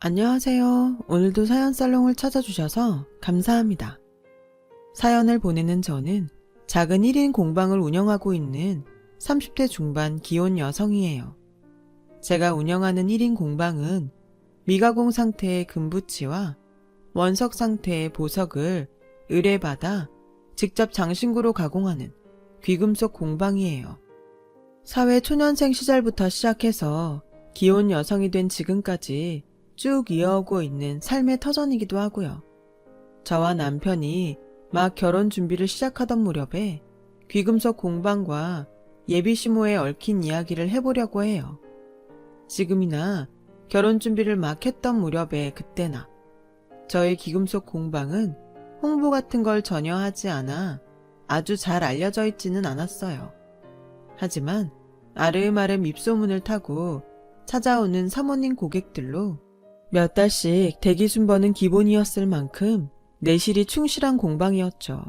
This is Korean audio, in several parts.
안녕하세요. 오늘도 사연 살롱을 찾아주셔서 감사합니다. 사연을 보내는 저는 작은 1인 공방을 운영하고 있는 30대 중반 기혼 여성이에요. 제가 운영하는 1인 공방은 미가공 상태의 금부치와 원석 상태의 보석을 의뢰받아 직접 장신구로 가공하는 귀금속 공방이에요. 사회 초년생 시절부터 시작해서 기혼 여성이 된 지금까지 쭉 이어오고 있는 삶의 터전이기도 하고요. 저와 남편이 막 결혼 준비를 시작하던 무렵에 귀금속 공방과 예비시모에 얽힌 이야기를 해보려고 해요. 지금이나 결혼 준비를 막 했던 무렵에 그때나 저의 귀금속 공방은 홍보 같은 걸 전혀 하지 않아 아주 잘 알려져 있지는 않았어요. 하지만 아름아름 입소문을 타고 찾아오는 사모님 고객들로 몇 달씩 대기 순번은 기본이었을 만큼 내실이 충실한 공방이었죠.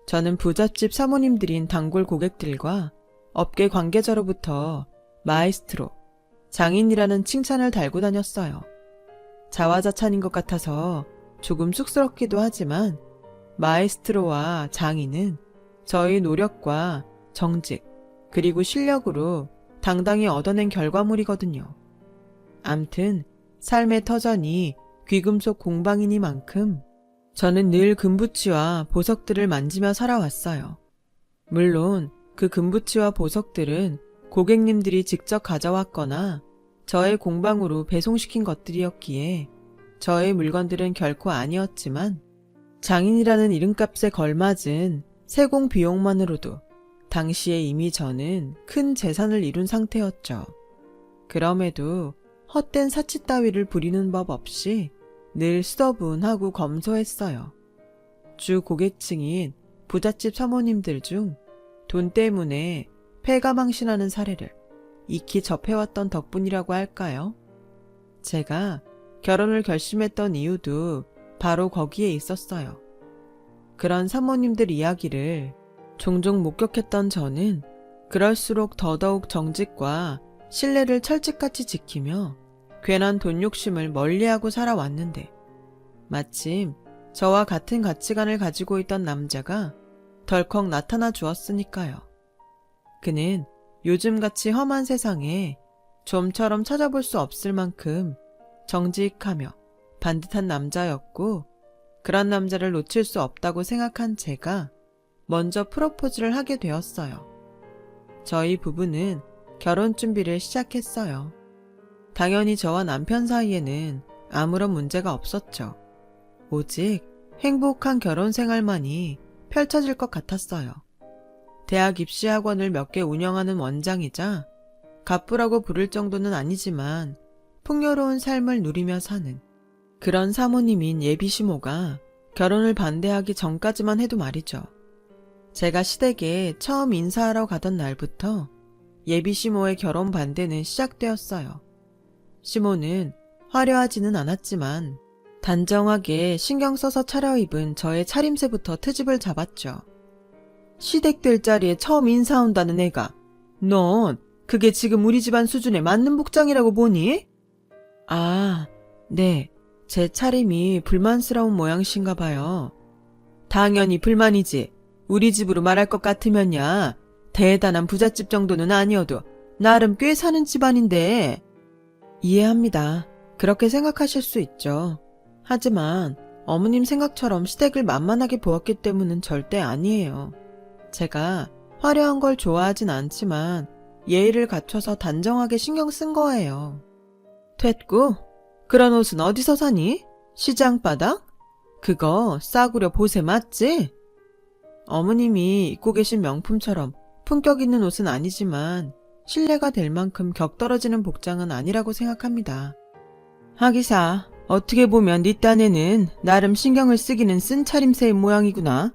저는 부잣집 사모님들인 단골 고객들과 업계 관계자로부터 마에스트로, 장인이라는 칭찬을 달고 다녔어요. 자화자찬인 것 같아서 조금 쑥스럽기도 하지만 마에스트로와 장인은 저희 노력과 정직, 그리고 실력으로 당당히 얻어낸 결과물이거든요. 암튼 삶의 터전이 귀금속 공방이니만큼 저는 늘 금부치와 보석들을 만지며 살아왔어요. 물론 그 금부치와 보석들은 고객님들이 직접 가져왔거나 저의 공방으로 배송시킨 것들이었기에 저의 물건들은 결코 아니었지만 장인이라는 이름값에 걸맞은 세공 비용만으로도 당시에 이미 저는 큰 재산을 이룬 상태였죠. 그럼에도 헛된 사치 따위를 부리는 법 없이 늘 수더분하고 검소했어요. 주 고객층인 부잣집 사모님들 중 돈 때문에 패가망신하는 사례를 익히 접해왔던 덕분이라고 할까요? 제가 결혼을 결심했던 이유도 바로 거기에 있었어요. 그런 사모님들 이야기를 종종 목격했던 저는 그럴수록 더더욱 정직과 신뢰를 철칙같이 지키며 괜한 돈 욕심을 멀리하고 살아왔는데 마침 저와 같은 가치관을 가지고 있던 남자가 덜컥 나타나 주었으니까요. 그는 요즘같이 험한 세상에 좀처럼 찾아볼 수 없을 만큼 정직하며 반듯한 남자였고 그런 남자를 놓칠 수 없다고 생각한 제가 먼저 프로포즈를 하게 되었어요. 저희 부부는 결혼 준비를 시작했어요. 당연히 저와 남편 사이에는 아무런 문제가 없었죠. 오직 행복한 결혼 생활만이 펼쳐질 것 같았어요. 대학 입시 학원을 몇 개 운영하는 원장이자 갑부라고 부를 정도는 아니지만 풍요로운 삶을 누리며 사는 그런 사모님인 예비시모가 결혼을 반대하기 전까지만 해도 말이죠. 제가 시댁에 처음 인사하러 가던 날부터 예비시모의 결혼 반대는 시작되었어요. 시모는 화려하지는 않았지만 단정하게 신경 써서 차려입은 저의 차림새부터 트집을 잡았죠. 시댁들 자리에 처음 인사 온다는 애가 넌 그게 지금 우리 집안 수준에 맞는 복장이라고 보니? 아, 네. 제 차림이 불만스러운 모양이신가 봐요. 당연히 불만이지. 우리 집으로 말할 것 같으면야 대단한 부잣집 정도는 아니어도 나름 꽤 사는 집안인데. 이해합니다. 그렇게 생각하실 수 있죠. 하지만 어머님 생각처럼 시댁을 만만하게 보았기 때문은 절대 아니에요. 제가 화려한 걸 좋아하진 않지만 예의를 갖춰서 단정하게 신경 쓴 거예요. 됐고, 그런 옷은 어디서 사니? 시장바닥? 그거 싸구려 보세 맞지? 어머님이 입고 계신 명품처럼 품격 있는 옷은 아니지만 신뢰가 될 만큼 격떨어지는 복장은 아니라고 생각합니다. 하기사, 어떻게 보면 네 딴에는 나름 신경을 쓰기는 쓴 차림새의 모양이구나.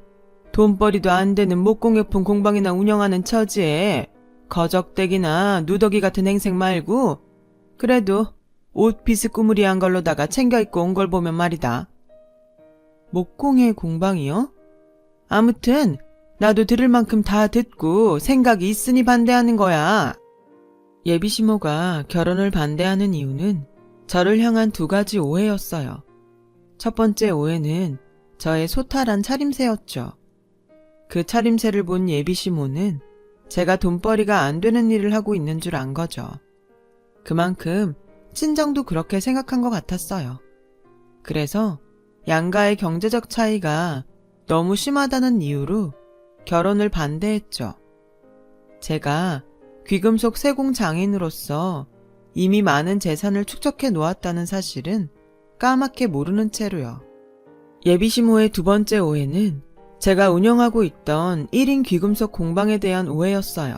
돈벌이도 안 되는 목공예품 공방이나 운영하는 처지에 거적대기나 누더기 같은 행색 말고 그래도 옷 비스꾸무리한 걸로다가 챙겨 입고 온 걸 보면 말이다. 목공의 공방이요? 아무튼 나도 들을 만큼 다 듣고 생각이 있으니 반대하는 거야. 예비시모가 결혼을 반대하는 이유는 저를 향한 두 가지 오해였어요. 첫 번째 오해는 저의 소탈한 차림새였죠. 그 차림새를 본 예비 시모는 제가 돈벌이가 안 되는 일을 하고 있는 줄 안 거죠. 그만큼 친정도 그렇게 생각한 것 같았어요. 그래서 양가의 경제적 차이가 너무 심하다는 이유로 결혼을 반대했죠. 제가 귀금속 세공 장인으로서 이미 많은 재산을 축적해 놓았다는 사실은 까맣게 모르는 채로요. 예비시모의 두 번째 오해는 제가 운영하고 있던 1인 귀금속 공방에 대한 오해였어요.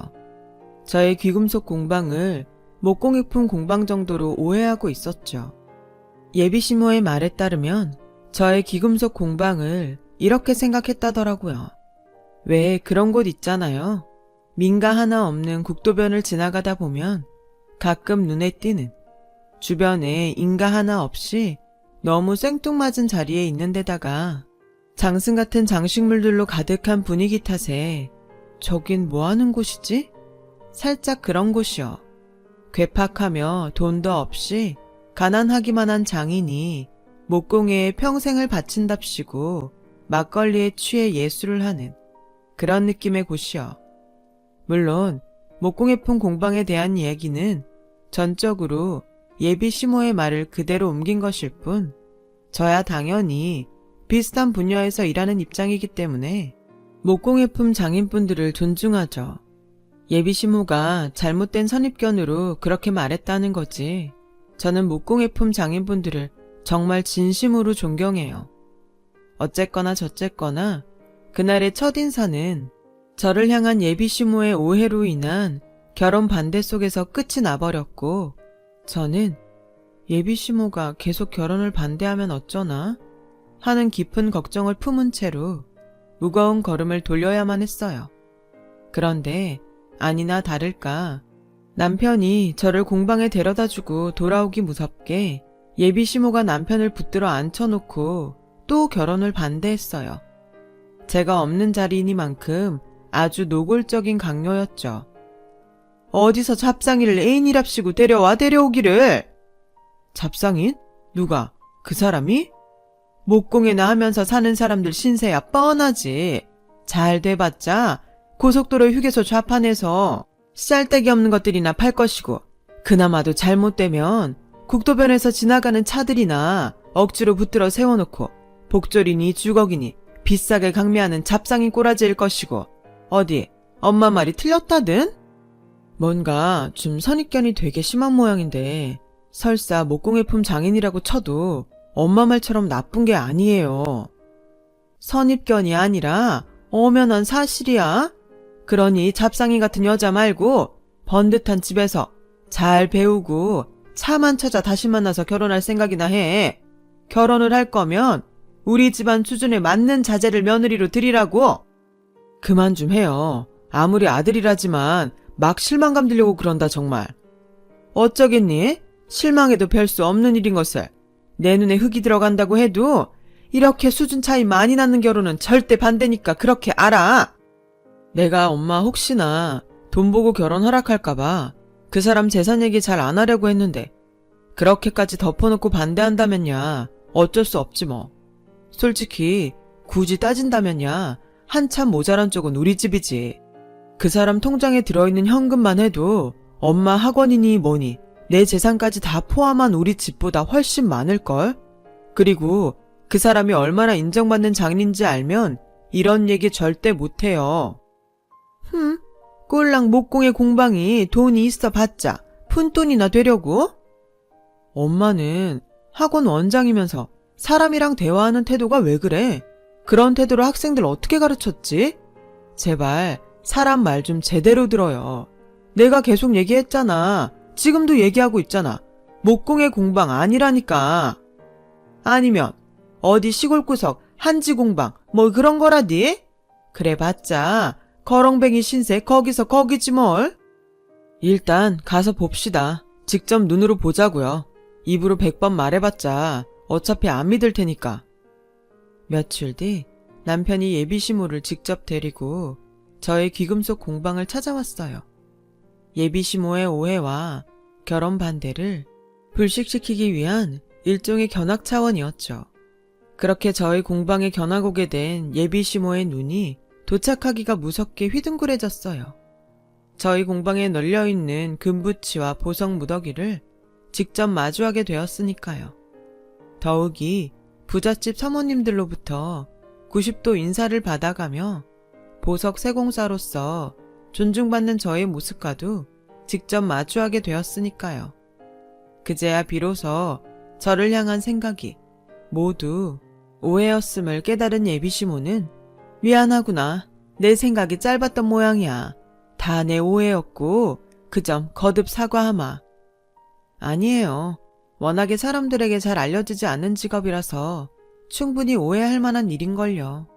저의 귀금속 공방을 목공예품 공방 정도로 오해하고 있었죠. 예비시모의 말에 따르면 저의 귀금속 공방을 이렇게 생각했다더라고요. 왜 그런 곳 있잖아요. 민가 하나 없는 국도변을 지나가다 보면 가끔 눈에 띄는 주변에 인가 하나 없이 너무 생뚱맞은 자리에 있는 데다가 장승 같은 장식물들로 가득한 분위기 탓에 저긴 뭐 하는 곳이지? 살짝 그런 곳이요. 괴팍하며 돈도 없이 가난하기만 한 장인이 목공에 평생을 바친답시고 막걸리에 취해 예술을 하는 그런 느낌의 곳이요. 물론 목공예품 공방에 대한 이야기는 전적으로 예비 시모의 말을 그대로 옮긴 것일 뿐 저야 당연히 비슷한 분야에서 일하는 입장이기 때문에 목공예품 장인분들을 존중하죠. 예비 시모가 잘못된 선입견으로 그렇게 말했다는 거지. 저는 목공예품 장인분들을 정말 진심으로 존경해요. 어쨌거나 저쨌거나 그날의 첫인사는 저를 향한 예비 시모의 오해로 인한 결혼 반대 속에서 끝이 나버렸고 저는 예비 시모가 계속 결혼을 반대하면 어쩌나 하는 깊은 걱정을 품은 채로 무거운 걸음을 돌려야만 했어요. 그런데 아니나 다를까 남편이 저를 공방에 데려다주고 돌아오기 무섭게 예비 시모가 남편을 붙들어 앉혀놓고 또 결혼을 반대했어요. 제가 없는 자리이니만큼 아주 노골적인 강요였죠. 어디서 잡상이를 애인이랍시고 데려오기를. 잡상인? 누가? 그 사람이? 목공이나 하면서 사는 사람들 신세야 뻔하지. 잘 돼봤자 고속도로 휴게소 좌판에서 쌀데기 없는 것들이나 팔 것이고 그나마도 잘못되면 국도변에서 지나가는 차들이나 억지로 붙들어 세워놓고 복졸이니 주걱이니 비싸게 강매하는 잡상인 꼬라지일 것이고 어디 엄마 말이 틀렸다든? 뭔가 좀 선입견이 되게 심한 모양인데 설사 목공예품 장인이라고 쳐도 엄마 말처럼 나쁜 게 아니에요. 선입견이 아니라 엄연한 사실이야. 그러니 잡상인 같은 여자 말고 번듯한 집에서 잘 배우고 차만 찾아 다시 만나서 결혼할 생각이나 해. 결혼을 할 거면 우리 집안 수준에 맞는 자제를 며느리로 드리라고. 그만 좀 해요. 아무리 아들이라지만 막 실망감 들려고 그런다 정말. 어쩌겠니? 실망해도 별 수 없는 일인 것을 내 눈에 흙이 들어간다고 해도 이렇게 수준 차이 많이 나는 결혼은 절대 반대니까 그렇게 알아. 내가 엄마 혹시나 돈 보고 결혼 허락할까봐 그 사람 재산 얘기 잘 안 하려고 했는데 그렇게까지 덮어놓고 반대한다면야 어쩔 수 없지 뭐. 솔직히 굳이 따진다면야 한참 모자란 쪽은 우리 집이지. 그 사람 통장에 들어있는 현금만 해도 엄마 학원이니 뭐니 내 재산까지 다 포함한 우리 집보다 훨씬 많을걸? 그리고 그 사람이 얼마나 인정받는 장인인지 알면 이런 얘기 절대 못해요. 꼴랑 목공의 공방이 돈이 있어 봤자 푼돈이나 되려고? 엄마는 학원 원장이면서 사람이랑 대화하는 태도가 왜 그래? 그런 태도로 학생들 어떻게 가르쳤지? 제발 사람 말 좀 제대로 들어요. 내가 계속 얘기했잖아. 지금도 얘기하고 있잖아. 목공의 공방 아니라니까. 아니면 어디 시골구석 한지 공방 뭐 그런 거라디? 그래봤자 거렁뱅이 신세 거기서 거기지 뭘. 일단 가서 봅시다. 직접 눈으로 보자고요. 입으로 100번 말해봤자 어차피 안 믿을 테니까. 며칠 뒤 남편이 예비시모를 직접 데리고 저의 귀금속 공방을 찾아왔어요. 예비시모의 오해와 결혼 반대를 불식시키기 위한 일종의 견학 차원이었죠. 그렇게 저희 공방에 견학 오게 된 예비시모의 눈이 도착하기가 무섭게 휘둥그레졌어요. 저희 공방에 널려있는 금부치와 보석 무더기를 직접 마주하게 되었으니까요. 더욱이 부잣집 사모님들로부터 90도 인사를 받아가며 보석 세공사로서 존중받는 저의 모습과도 직접 마주하게 되었으니까요. 그제야 비로소 저를 향한 생각이 모두 오해였음을 깨달은 예비시모는 미안하구나. 내 생각이 짧았던 모양이야. 다 내 오해였고 그 점 거듭 사과하마. 아니에요. 워낙에 사람들에게 잘 알려지지 않는 직업이라서 충분히 오해할 만한 일인걸요.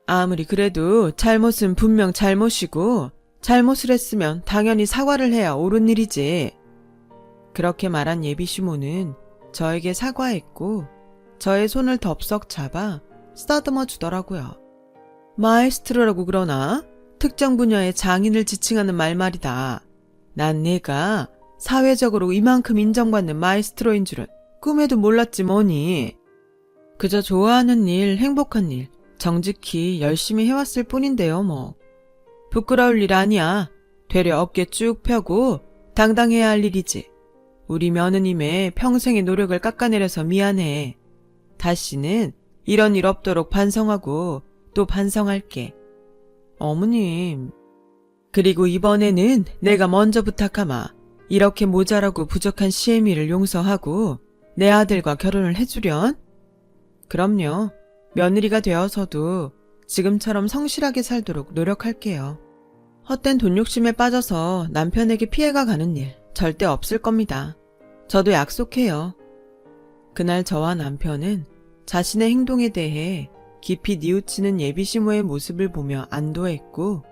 아무리 그래도 잘못은 분명 잘못이고 잘못을 했으면 당연히 사과를 해야 옳은 일이지. 그렇게 말한 예비시모는 저에게 사과했고 저의 손을 덥석 잡아 쓰다듬어 주더라고요. 마에스트로라고 그러나? 특정 분야의 장인을 지칭하는 말 말이다. 난 내가 사회적으로 이만큼 인정받는 마에스트로인 줄은 꿈에도 몰랐지 뭐니. 그저 좋아하는 일, 행복한 일, 정직히 열심히 해왔을 뿐인데요 뭐. 부끄러울 일 아니야. 되려 어깨 쭉 펴고 당당해야 할 일이지. 우리 며느님의 평생의 노력을 깎아내려서 미안해. 다시는 이런 일 없도록 반성하고 또 반성할게. 어머님. 그리고 이번에는 내가 먼저 부탁하마. 이렇게 모자라고 부족한 시애미를 용서하고 내 아들과 결혼을 해주련? 그럼요. 며느리가 되어서도 지금처럼 성실하게 살도록 노력할게요. 헛된 돈 욕심에 빠져서 남편에게 피해가 가는 일 절대 없을 겁니다. 저도 약속해요. 그날 저와 남편은 자신의 행동에 대해 깊이 뉘우치는 예비시모의 모습을 보며 안도했고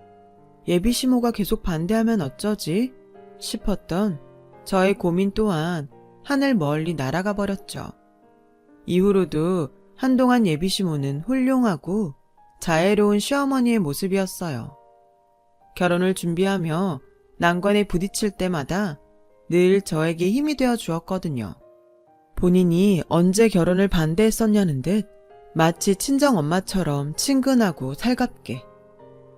예비시모가 계속 반대하면 어쩌지 싶었던 저의 고민 또한 하늘 멀리 날아가 버렸죠. 이후로도 한동안 예비시모는 훌륭하고 자애로운 시어머니의 모습이었어요. 결혼을 준비하며 난관에 부딪힐 때마다 늘 저에게 힘이 되어 주었거든요. 본인이 언제 결혼을 반대했었냐는 듯 마치 친정엄마처럼 친근하고 살갑게.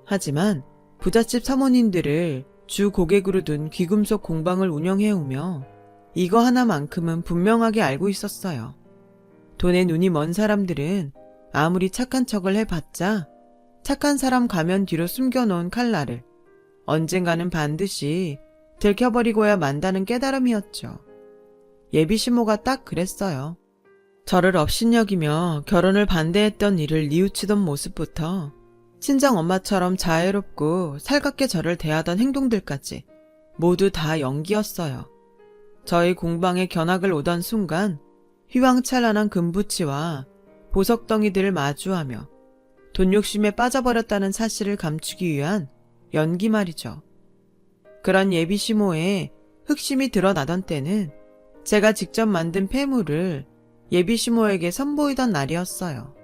하지만 부잣집 사모님들을 주 고객으로 둔 귀금속 공방을 운영해오며 이거 하나만큼은 분명하게 알고 있었어요. 돈에 눈이 먼 사람들은 아무리 착한 척을 해봤자 착한 사람 가면 뒤로 숨겨놓은 칼날을 언젠가는 반드시 들켜버리고야 만다는 깨달음이었죠. 예비시모가 딱 그랬어요. 저를 업신여기며 결혼을 반대했던 일을 뉘우치던 모습부터 친정엄마처럼 자애롭고 살갑게 저를 대하던 행동들까지 모두 다 연기였어요. 저희 공방에 견학을 오던 순간 휘황찬란한 금부치와 보석덩이들을 마주하며 돈 욕심에 빠져버렸다는 사실을 감추기 위한 연기 말이죠. 그런 예비시모의 흑심이 드러나던 때는 제가 직접 만든 폐물을 예비시모에게 선보이던 날이었어요.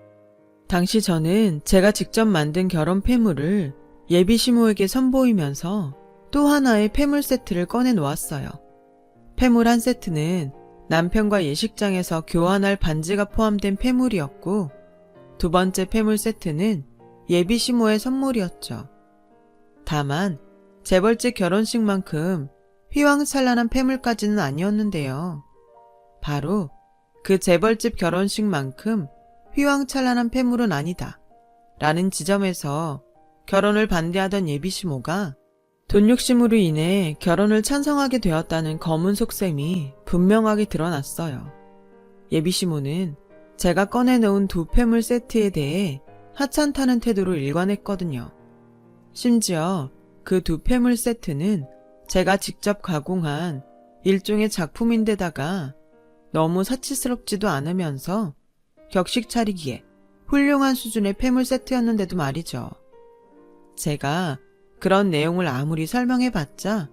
당시 저는 제가 직접 만든 결혼 폐물을 예비시모에게 선보이면서 또 하나의 폐물 세트를 꺼내 놓았어요. 폐물 한 세트는 남편과 예식장에서 교환할 반지가 포함된 폐물이었고 두 번째 폐물 세트는 예비시모의 선물이었죠. 다만 재벌집 결혼식만큼 휘황찬란한 폐물까지는 아니었는데요. 바로 그 재벌집 결혼식만큼 휘황찬란한 폐물은 아니다 라는 지점에서 결혼을 반대하던 예비시모가 돈 욕심으로 인해 결혼을 찬성하게 되었다는 검은 속셈이 분명하게 드러났어요. 예비시모는 제가 꺼내놓은 두 폐물 세트에 대해 하찮다는 태도로 일관했거든요. 심지어 그 두 폐물 세트는 제가 직접 가공한 일종의 작품인데다가 너무 사치스럽지도 않으면서 격식 차리기에 훌륭한 수준의 폐물 세트였는데도 말이죠. 제가 그런 내용을 아무리 설명해봤자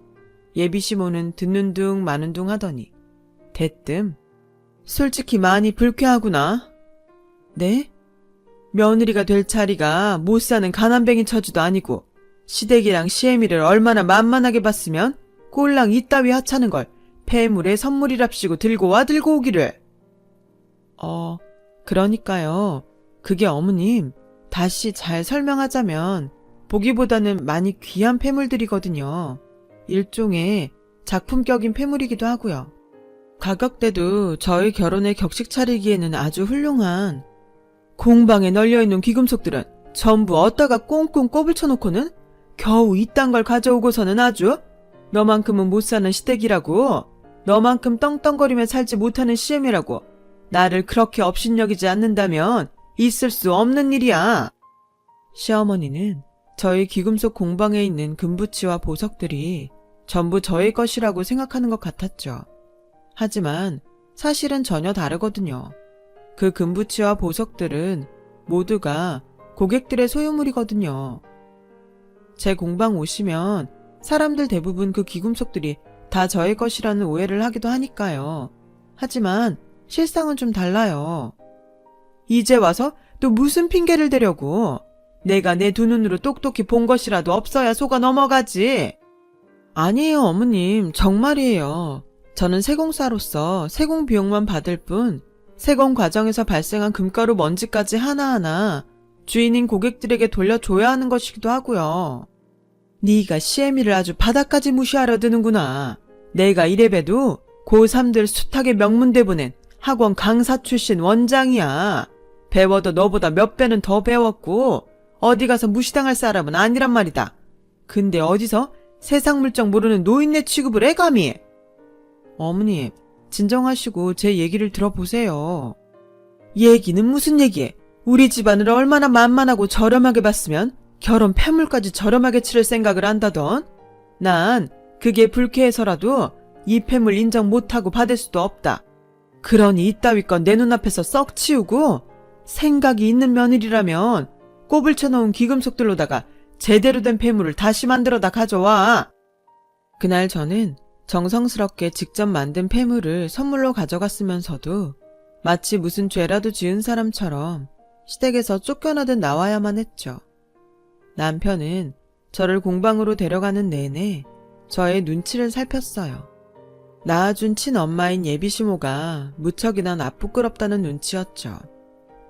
예비시모는 듣는 둥 마는 둥 하더니 대뜸 솔직히 많이 불쾌하구나. 네? 며느리가 될 자리가 못 사는 가난뱅이 처지도 아니고 시댁이랑 시애미를 얼마나 만만하게 봤으면 꼴랑 이따위 하찮은 걸 폐물의 선물이랍시고 들고 오기를. 그러니까요. 그게 어머님, 다시 잘 설명하자면 보기보다는 많이 귀한 폐물들이거든요. 일종의 작품격인 폐물이기도 하고요. 가격대도 저희 결혼에 격식 차리기에는 아주 훌륭한. 공방에 널려있는 귀금속들은 전부 어디다가 꽁꽁 꼽을 쳐놓고는 겨우 이딴 걸 가져오고서는 아주 너만큼은 못 사는 시댁이라고, 너만큼 떵떵거리며 살지 못하는 시엠이라고 나를 그렇게 업신여기지 않는다면 있을 수 없는 일이야. 시어머니는 저희 귀금속 공방에 있는 금부치와 보석들이 전부 저의 것이라고 생각하는 것 같았죠. 하지만 사실은 전혀 다르거든요. 그 금부치와 보석들은 모두가 고객들의 소유물이거든요. 제 공방 오시면 사람들 대부분 그 귀금속들이 다 저의 것이라는 오해를 하기도 하니까요. 하지만 실상은 좀 달라요. 이제 와서 또 무슨 핑계를 대려고. 내가 내 두 눈으로 똑똑히 본 것이라도 없어야 속아 넘어가지. 아니에요, 어머님. 정말이에요. 저는 세공사로서 세공 비용만 받을 뿐 세공 과정에서 발생한 금가루 먼지까지 하나하나 주인인 고객들에게 돌려줘야 하는 것이기도 하고요. 네가 시애미를 아주 바닥까지 무시하려 드는구나. 내가 이래봬도 고3들 숱하게 명문대 보낸 학원 강사 출신 원장이야. 배워도 너보다 몇 배는 더 배웠고 어디 가서 무시당할 사람은 아니란 말이다. 근데 어디서 세상 물정 모르는 노인네 취급을 해 감히. 어머님, 진정하시고 제 얘기를 들어보세요. 얘기는 무슨 얘기해. 우리 집안을 얼마나 만만하고 저렴하게 봤으면 결혼 폐물까지 저렴하게 치를 생각을 한다던. 난 그게 불쾌해서라도 이 폐물 인정 못하고 받을 수도 없다. 그러니 이따위 건 내 눈앞에서 썩 치우고 생각이 있는 며느리라면 꼽을 쳐놓은 귀금속들로다가 제대로 된 폐물을 다시 만들어다 가져와. 그날 저는 정성스럽게 직접 만든 폐물을 선물로 가져갔으면서도 마치 무슨 죄라도 지은 사람처럼 시댁에서 쫓겨나듯 나와야만 했죠. 남편은 저를 공방으로 데려가는 내내 저의 눈치를 살폈어요. 낳아준 친엄마인 예비시모가 무척이나 나쁘끄럽다는 눈치였죠.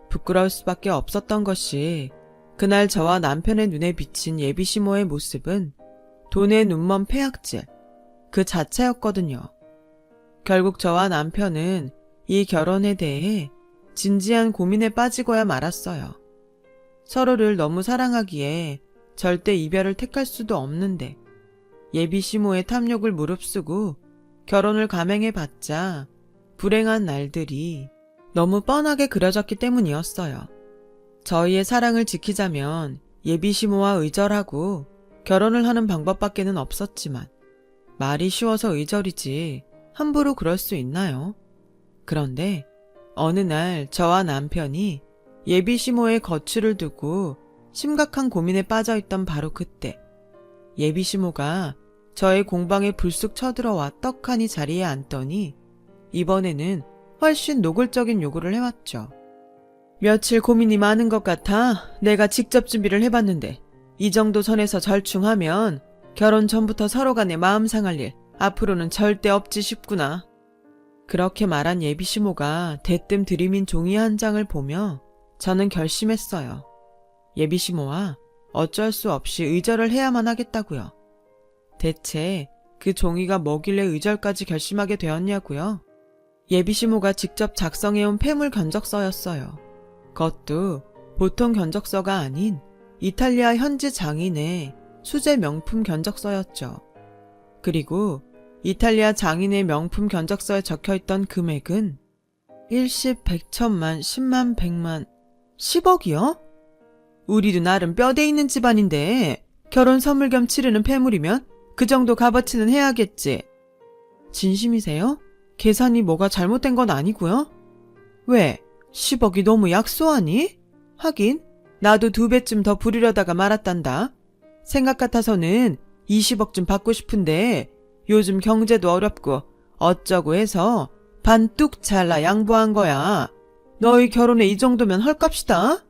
부끄러울 수밖에 없었던 것이 그날 저와 남편의 눈에 비친 예비시모의 모습은 돈의 눈먼 폐악질 그 자체였거든요. 결국 저와 남편은 이 결혼에 대해 진지한 고민에 빠지고야 말았어요. 서로를 너무 사랑하기에 절대 이별을 택할 수도 없는데 예비시모의 탐욕을 무릅쓰고 결혼을 감행해봤자 불행한 날들이 너무 뻔하게 그려졌기 때문이었어요. 저희의 사랑을 지키자면 예비시모와 의절하고 결혼을 하는 방법밖에는 없었지만 말이 쉬워서 의절이지 함부로 그럴 수 있나요? 그런데 어느 날 저와 남편이 예비시모의 거취를 두고 심각한 고민에 빠져있던 바로 그때 예비시모가 저의 공방에 불쑥 쳐들어와 떡하니 자리에 앉더니 이번에는 훨씬 노골적인 요구를 해왔죠. 며칠 고민이 많은 것 같아 내가 직접 준비를 해봤는데 이 정도 선에서 절충하면 결혼 전부터 서로 간에 마음 상할 일 앞으로는 절대 없지 싶구나. 그렇게 말한 예비시모가 대뜸 들이민 종이 한 장을 보며 저는 결심했어요. 예비시모와 어쩔 수 없이 의절을 해야만 하겠다고요. 대체 그 종이가 뭐길래 의절까지 결심하게 되었냐고요? 예비시모가 직접 작성해온 폐물 견적서였어요. 그것도 보통 견적서가 아닌 이탈리아 현지 장인의 수제 명품 견적서였죠. 그리고 이탈리아 장인의 명품 견적서에 적혀있던 금액은 일십, 백천만, 십만, 백만, 10억이요? 우리도 나름 뼈대 있는 집안인데 결혼 선물 겸 치르는 폐물이면 그 정도 값어치는 해야겠지. 진심이세요? 계산이 뭐가 잘못된 건 아니고요? 왜? 10억이 너무 약소하니? 하긴 나도 2배쯤 더 부리려다가 말았단다. 생각 같아서는 20억쯤 받고 싶은데 요즘 경제도 어렵고 어쩌고 해서 반 뚝 잘라 양보한 거야. 너희 결혼에 이 정도면 헐값이다?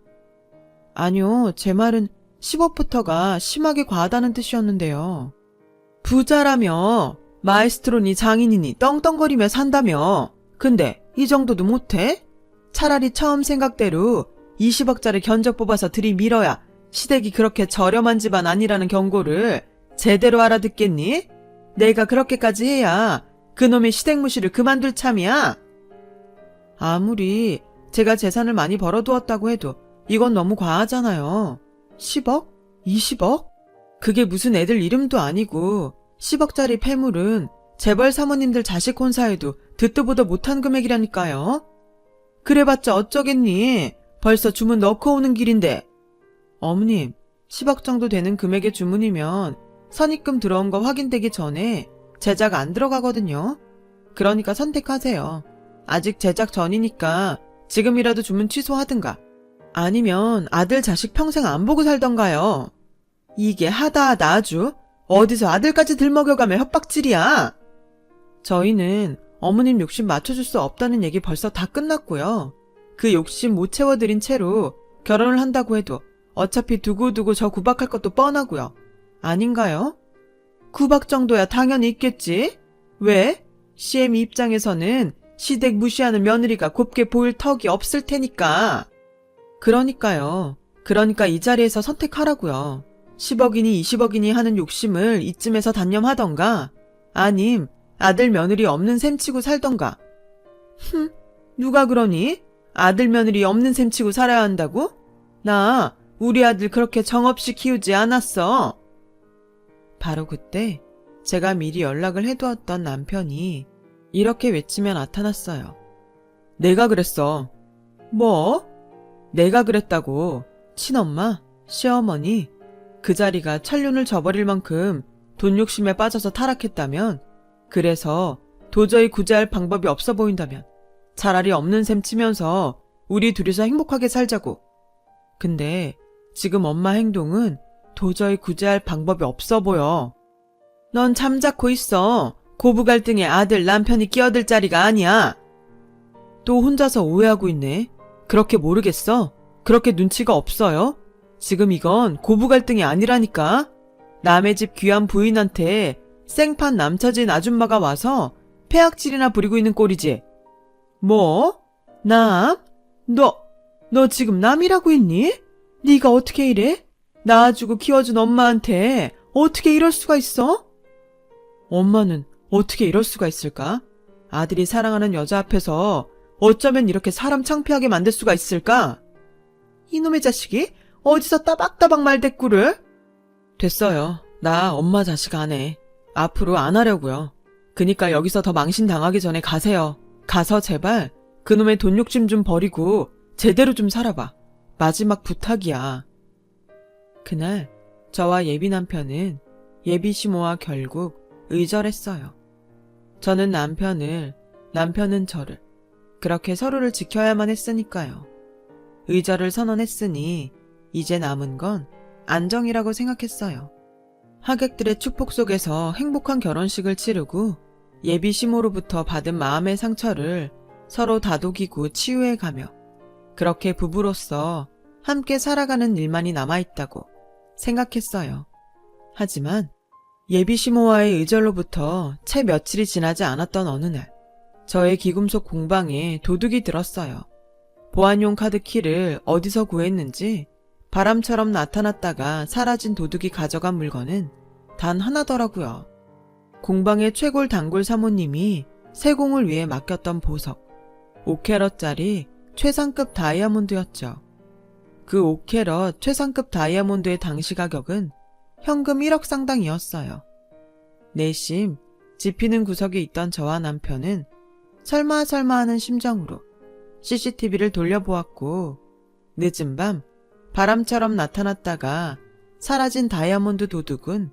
아니요, 제 말은 10억부터가 심하게 과하다는 뜻이었는데요. 부자라며 마에스트로니 장인이니 떵떵거리며 산다며. 근데 이 정도도 못해? 차라리 처음 생각대로 20억짜리 견적 뽑아서 들이밀어야 시댁이 그렇게 저렴한 집안 아니라는 경고를 제대로 알아듣겠니? 내가 그렇게까지 해야 그놈의 시댁무시를 그만둘 참이야. 아무리 제가 재산을 많이 벌어두었다고 해도 이건 너무 과하잖아요. 10억? 20억? 그게 무슨 애들 이름도 아니고 10억짜리 폐물은 재벌 사모님들 자식 혼사에도 듣도 보도 못한 금액이라니까요. 그래봤자 어쩌겠니? 벌써 주문 넣고 오는 길인데. 어머님, 10억 정도 되는 금액의 주문이면 선입금 들어온 거 확인되기 전에 제작 안 들어가거든요. 그러니까 선택하세요. 아직 제작 전이니까 지금이라도 주문 취소하든가. 아니면 아들 자식 평생 안 보고 살던가요. 이게 하다하다 아주 어디서 아들까지 들먹여가며 협박질이야. 저희는 어머님 욕심 맞춰줄 수 없다는 얘기 벌써 다 끝났고요. 그 욕심 못 채워드린 채로 결혼을 한다고 해도 어차피 두고두고 저 구박할 것도 뻔하고요. 아닌가요? 구박 정도야 당연히 있겠지. 왜? CM 입장에서는 시댁 무시하는 며느리가 곱게 보일 턱이 없을 테니까. 그러니까요. 그러니까 이 자리에서 선택하라고요. 10억이니 20억이니 하는 욕심을 이쯤에서 단념하던가 아님 아들 며느리 없는 셈 치고 살던가. 누가 그러니? 아들 며느리 없는 셈 치고 살아야 한다고? 나 우리 아들 그렇게 정없이 키우지 않았어. 바로 그때 제가 미리 연락을 해두었던 남편이 이렇게 외치며 나타났어요. 내가 그랬어. 뭐? 내가 그랬다고. 친엄마, 시어머니, 그 자리가 천륜을 저버릴 만큼 돈 욕심에 빠져서 타락했다면, 그래서 도저히 구제할 방법이 없어 보인다면 차라리 없는 셈 치면서 우리 둘이서 행복하게 살자고. 근데 지금 엄마 행동은 도저히 구제할 방법이 없어 보여. 넌 잠자코 있어. 고부 갈등에 아들 남편이 끼어들 자리가 아니야. 또 혼자서 오해하고 있네. 그렇게 모르겠어? 그렇게 눈치가 없어요? 지금 이건 고부 갈등이 아니라니까. 남의 집 귀한 부인한테 생판 남처진 아줌마가 와서 폐악질이나 부리고 있는 꼴이지. 뭐? 남? 너 지금 남이라고 했니? 네가 어떻게 이래? 낳아주고 키워준 엄마한테 어떻게 이럴 수가 있어? 엄마는 어떻게 이럴 수가 있을까? 아들이 사랑하는 여자 앞에서 어쩌면 이렇게 사람 창피하게 만들 수가 있을까? 이놈의 자식이 어디서 따박따박 말대꾸를? 됐어요. 나 엄마 자식 안 해. 앞으로 안 하려고요. 그니까 여기서 더 망신당하기 전에 가세요. 가서 제발 그놈의 돈 욕심 좀 버리고 제대로 좀 살아봐. 마지막 부탁이야. 그날 저와 예비 남편은 예비 시모와 결국 의절했어요. 저는 남편을, 남편은 저를 그렇게 서로를 지켜야만 했으니까요. 의절을 선언했으니 이제 남은 건 안정이라고 생각했어요. 하객들의 축복 속에서 행복한 결혼식을 치르고 예비 시모로부터 받은 마음의 상처를 서로 다독이고 치유해가며 그렇게 부부로서 함께 살아가는 일만이 남아있다고 생각했어요. 하지만 예비 시모와의 의절로부터 채 며칠이 지나지 않았던 어느 날 저의 귀금속 공방에 도둑이 들었어요. 보안용 카드 키를 어디서 구했는지 바람처럼 나타났다가 사라진 도둑이 가져간 물건은 단 하나더라고요. 공방의 최골 단골 사모님이 세공을 위해 맡겼던 보석 5캐럿짜리 최상급 다이아몬드였죠. 그 5캐럿 최상급 다이아몬드의 당시 가격은 현금 1억 상당이었어요. 내심 지피는 구석에 있던 저와 남편은 설마 하는 심정으로 CCTV를 돌려보았고 늦은 밤 바람처럼 나타났다가 사라진 다이아몬드 도둑은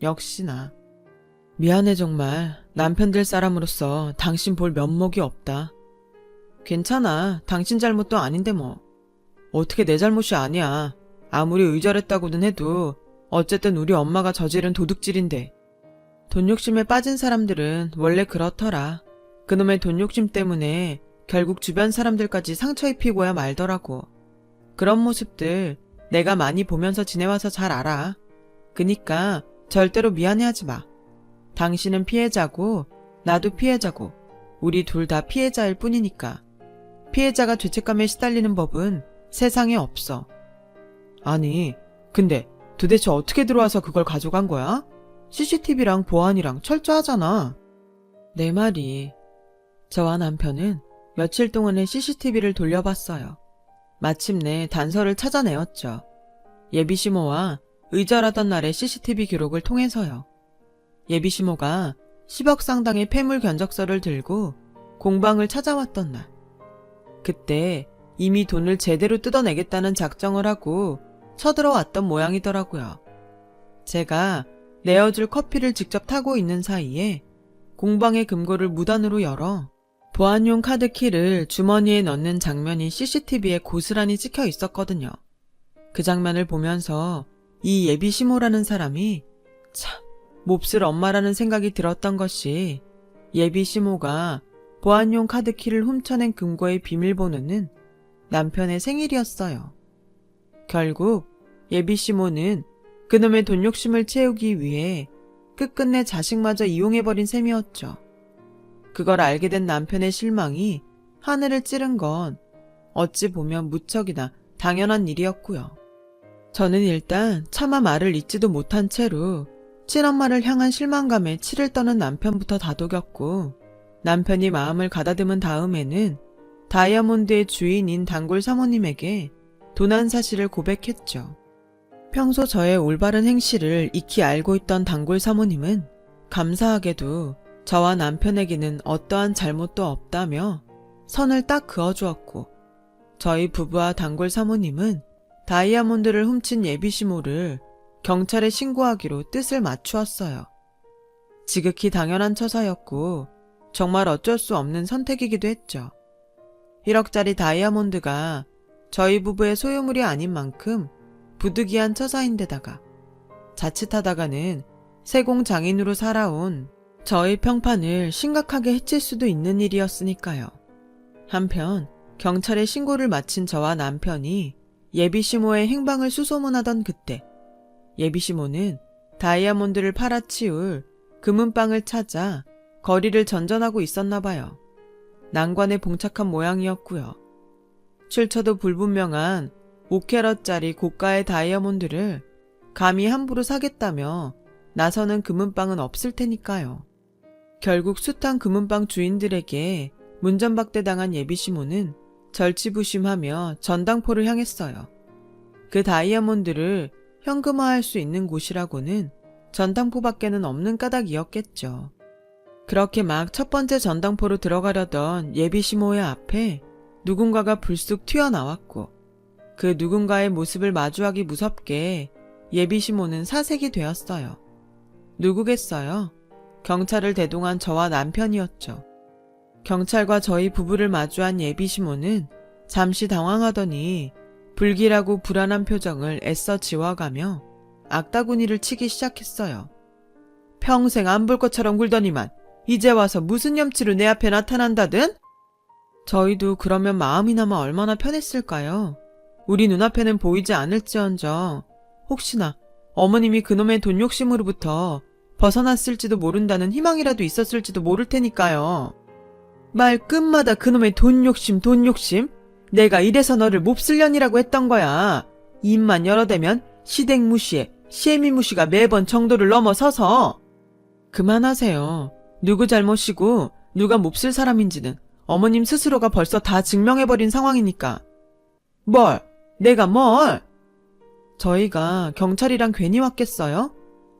역시나 미안해 정말 남편 될 사람으로서 당신 볼 면목이 없다. 괜찮아 당신 잘못도 아닌데 뭐. 어떻게 내 잘못이 아니야. 아무리 의절했다고는 해도 어쨌든 우리 엄마가 저지른 도둑질인데. 돈 욕심에 빠진 사람들은 원래 그렇더라. 그놈의 돈 욕심 때문에 결국 주변 사람들까지 상처 입히고야 말더라고. 그런 모습들 내가 많이 보면서 지내와서 잘 알아. 그니까 절대로 미안해하지 마. 당신은 피해자고 나도 피해자고 우리 둘 다 피해자일 뿐이니까. 피해자가 죄책감에 시달리는 법은 세상에 없어. 아니, 근데 도대체 어떻게 들어와서 그걸 가져간 거야? CCTV랑 보안이랑 철저하잖아. 내 말이. 저와 남편은 며칠 동안의 CCTV를 돌려봤어요. 마침내 단서를 찾아내었죠. 예비시모와 의절하던 날의 CCTV 기록을 통해서요. 예비시모가 10억 상당의 폐물 견적서를 들고 공방을 찾아왔던 날. 그때 이미 돈을 제대로 뜯어내겠다는 작정을 하고 쳐들어왔던 모양이더라고요. 제가 내어줄 커피를 직접 타고 있는 사이에 공방의 금고를 무단으로 열어 보안용 카드키를 주머니에 넣는 장면이 CCTV에 고스란히 찍혀 있었거든요. 그 장면을 보면서 이 예비시모라는 사람이 참 몹쓸 엄마라는 생각이 들었던 것이 예비시모가 보안용 카드키를 훔쳐낸 금고의 비밀번호는 남편의 생일이었어요. 결국 예비시모는 그놈의 돈 욕심을 채우기 위해 끝끝내 자식마저 이용해버린 셈이었죠. 그걸 알게 된 남편의 실망이 하늘을 찌른 건 어찌 보면 무척이나 당연한 일이었고요. 저는 일단 차마 말을 잇지도 못한 채로 친엄마를 향한 실망감에 치를 떠는 남편부터 다독였고, 남편이 마음을 가다듬은 다음에는 다이아몬드의 주인인 단골 사모님에게 도난 사실을 고백했죠. 평소 저의 올바른 행실을 익히 알고 있던 단골 사모님은 감사하게도 저와 남편에게는 어떠한 잘못도 없다며 선을 딱 그어주었고, 저희 부부와 단골 사모님은 다이아몬드를 훔친 예비시모를 경찰에 신고하기로 뜻을 맞추었어요. 지극히 당연한 처사였고 정말 어쩔 수 없는 선택이기도 했죠. 1억짜리 다이아몬드가 저희 부부의 소유물이 아닌 만큼 부득이한 처사인데다가 자칫하다가는 세공장인으로 살아온 저의 평판을 심각하게 해칠 수도 있는 일이었으니까요. 한편 경찰에 신고를 마친 저와 남편이 예비시모의 행방을 수소문하던 그때, 예비시모는 다이아몬드를 팔아치울 금은방을 찾아 거리를 전전하고 있었나 봐요. 난관에 봉착한 모양이었고요. 출처도 불분명한 5캐럿짜리 고가의 다이아몬드를 감히 함부로 사겠다며 나서는 금은방은 없을 테니까요. 결국 숱한 금은방 주인들에게 문전박대당한 예비시모는 절치부심하며 전당포를 향했어요. 그 다이아몬드를 현금화할 수 있는 곳이라고는 전당포밖에는 없는 까닭이었겠죠. 그렇게 막 첫 번째 전당포로 들어가려던 예비시모의 앞에 누군가가 불쑥 튀어나왔고, 그 누군가의 모습을 마주하기 무섭게 예비시모는 사색이 되었어요. 누구겠어요? 경찰을 대동한 저와 남편이었죠. 경찰과 저희 부부를 마주한 예비시모는 잠시 당황하더니 불길하고 불안한 표정을 애써 지워가며 악다구니를 치기 시작했어요. 평생 안 볼 것처럼 굴더니만 이제 와서 무슨 염치로 내 앞에 나타난다든? 저희도 그러면 마음이나마 얼마나 편했을까요? 우리 눈앞에는 보이지 않을지언정 혹시나 어머님이 그놈의 돈 욕심으로부터 벗어났을지도 모른다는 희망이라도 있었을지도 모를 테니까요. 말 끝마다 그놈의 돈 욕심, 돈 욕심? 내가 이래서 너를 몹쓸년이라고 했던 거야. 입만 열어대면 시댁 무시에 시애미 무시가 매번 정도를 넘어서서. 그만하세요. 누구 잘못이고 누가 몹쓸 사람인지는 어머님 스스로가 벌써 다 증명해버린 상황이니까. 뭘? 내가 뭘? 저희가 경찰이랑 괜히 왔겠어요?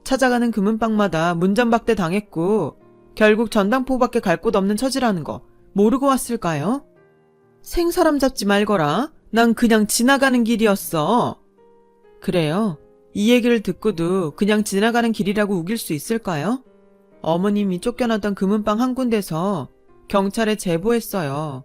찾아가는 금은방마다 문전박대 당했고 결국 전당포밖에 갈 곳 없는 처지라는 거 모르고 왔을까요? 생사람 잡지 말거라. 난 그냥 지나가는 길이었어. 그래요? 이 얘기를 듣고도 그냥 지나가는 길이라고 우길 수 있을까요? 어머님이 쫓겨나던 금은방 한 군데서 경찰에 제보했어요.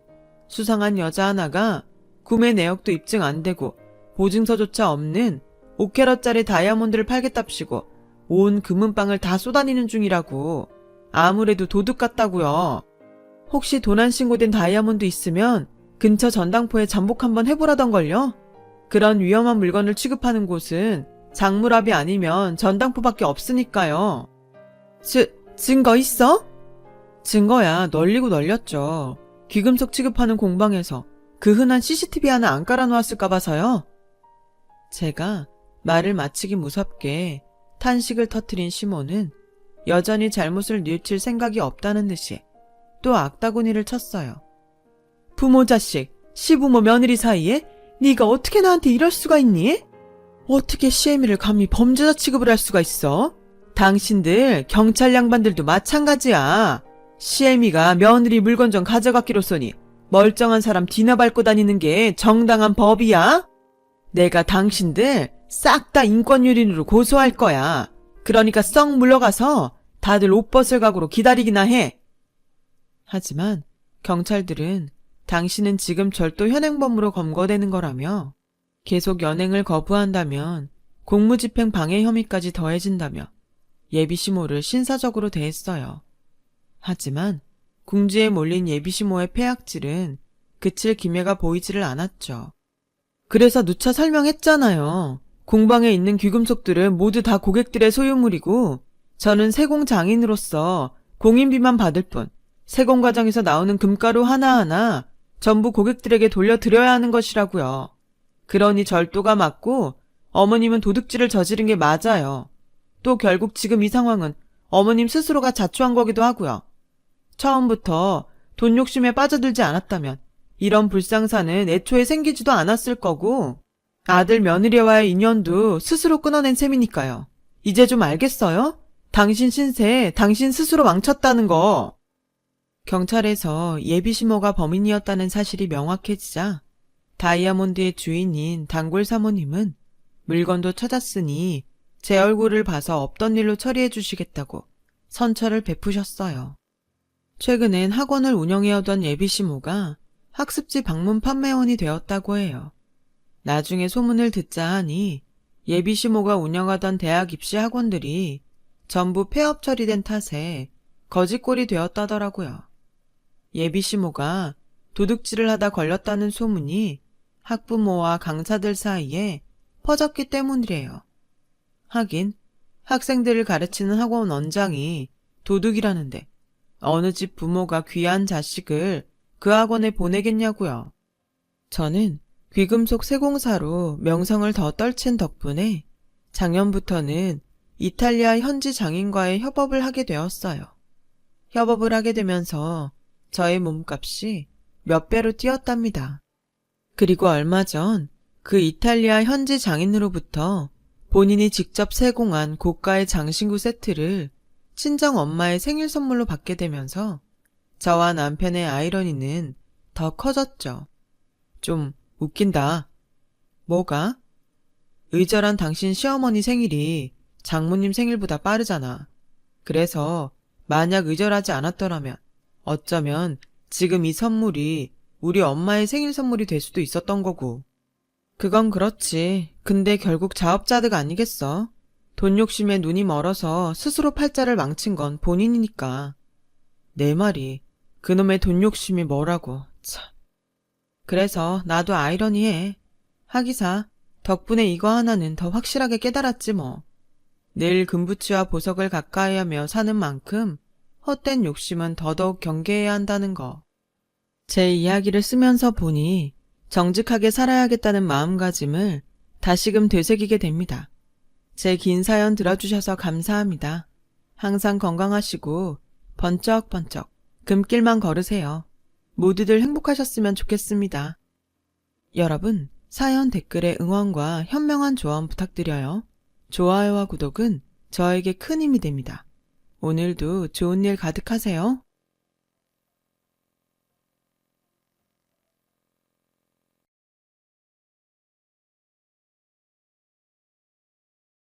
수상한 여자 하나가 구매 내역도 입증 안 되고 보증서조차 없는 5캐럿짜리 다이아몬드를 팔겠답시고 온 금은방을 다 쏘다니는 중이라고. 아무래도 도둑 같다고요. 혹시 도난 신고된 다이아몬드 있으면 근처 전당포에 잠복 한번 해보라던걸요? 그런 위험한 물건을 취급하는 곳은 장물압이 아니면 전당포밖에 없으니까요. 증거 있어? 증거야 널리고 널렸죠. 귀금속 취급하는 공방에서 그 흔한 CCTV 하나 안 깔아놓았을까 봐서요. 제가 말을 마치기 무섭게 탄식을 터뜨린 시몬은 여전히 잘못을 뉘우칠 생각이 없다는 듯이 또 악다구니를 쳤어요. 부모 자식, 시부모 며느리 사이에 네가 어떻게 나한테 이럴 수가 있니? 어떻게 시애미를 감히 범죄자 취급을 할 수가 있어? 당신들 경찰 양반들도 마찬가지야. 시애미가 며느리 물건 좀 가져갔기로써니 멀쩡한 사람 뒤나 밟고 다니는 게 정당한 법이야? 내가 당신들 싹 다 인권유린으로 고소할 거야. 그러니까 썩 물러가서 다들 옷 벗을 각오로 기다리기나 해. 하지만 경찰들은 당신은 지금 절도 현행범으로 검거되는 거라며 계속 연행을 거부한다면 공무집행 방해 혐의까지 더해진다며 예비시모를 신사적으로 대했어요. 하지만 궁지에 몰린 예비시모의 폐악질은 그칠 기미가 보이지를 않았죠. 그래서 누차 설명했잖아요. 공방에 있는 귀금속들은 모두 다 고객들의 소유물이고 저는 세공 장인으로서 공인비만 받을 뿐 세공 과정에서 나오는 금가루 하나하나 전부 고객들에게 돌려드려야 하는 것이라고요. 그러니 절도가 맞고 어머님은 도둑질을 저지른 게 맞아요. 또 결국 지금 이 상황은 어머님 스스로가 자초한 거기도 하고요. 처음부터 돈 욕심에 빠져들지 않았다면 이런 불상사는 애초에 생기지도 않았을 거고 아들 며느리와의 인연도 스스로 끊어낸 셈이니까요. 이제 좀 알겠어요? 당신 신세 당신 스스로 망쳤다는 거. 경찰에서 예비시모가 범인이었다는 사실이 명확해지자 다이아몬드의 주인인 단골 사모님은 물건도 찾았으니 제 얼굴을 봐서 없던 일로 처리해 주시겠다고 선처를 베푸셨어요. 최근엔 학원을 운영해오던 예비시모가 학습지 방문 판매원이 되었다고 해요. 나중에 소문을 듣자 하니 예비시모가 운영하던 대학 입시 학원들이 전부 폐업 처리된 탓에 거지꼴이 되었다더라고요. 예비시모가 도둑질을 하다 걸렸다는 소문이 학부모와 강사들 사이에 퍼졌기 때문이래요. 하긴 학생들을 가르치는 학원 원장이 도둑이라는데 어느 집 부모가 귀한 자식을 그 학원에 보내겠냐고요. 저는 귀금속 세공사로 명성을 더 떨친 덕분에 작년부터는 이탈리아 현지 장인과의 협업을 하게 되었어요. 협업을 하게 되면서 저의 몸값이 몇 배로 뛰었답니다. 그리고 얼마 전 그 이탈리아 현지 장인으로부터 본인이 직접 세공한 고가의 장신구 세트를 친정 엄마의 생일 선물로 받게 되면서 저와 남편의 아이러니는 더 커졌죠. 좀 웃긴다. 뭐가? 의절한 당신 시어머니 생일이 장모님 생일보다 빠르잖아. 그래서 만약 의절하지 않았더라면 어쩌면 지금 이 선물이 우리 엄마의 생일 선물이 될 수도 있었던 거고. 그건 그렇지. 근데 결국 자업자득 아니겠어? 돈 욕심에 눈이 멀어서 스스로 팔자를 망친 건 본인이니까. 내 말이 그놈의 돈 욕심이 뭐라고. 참. 그래서 나도 아이러니해. 하기사 덕분에 이거 하나는 더 확실하게 깨달았지 뭐. 늘 금부치와 보석을 가까이하며 사는 만큼 헛된 욕심은 더더욱 경계해야 한다는 거. 제 이야기를 쓰면서 보니 정직하게 살아야겠다는 마음가짐을 다시금 되새기게 됩니다. 제 긴 사연 들어주셔서 감사합니다. 항상 건강하시고 번쩍번쩍 금길만 걸으세요. 모두들 행복하셨으면 좋겠습니다. 여러분, 사연 댓글에 응원과 현명한 조언 부탁드려요. 좋아요와 구독은 저에게 큰 힘이 됩니다. 오늘도 좋은 일 가득하세요.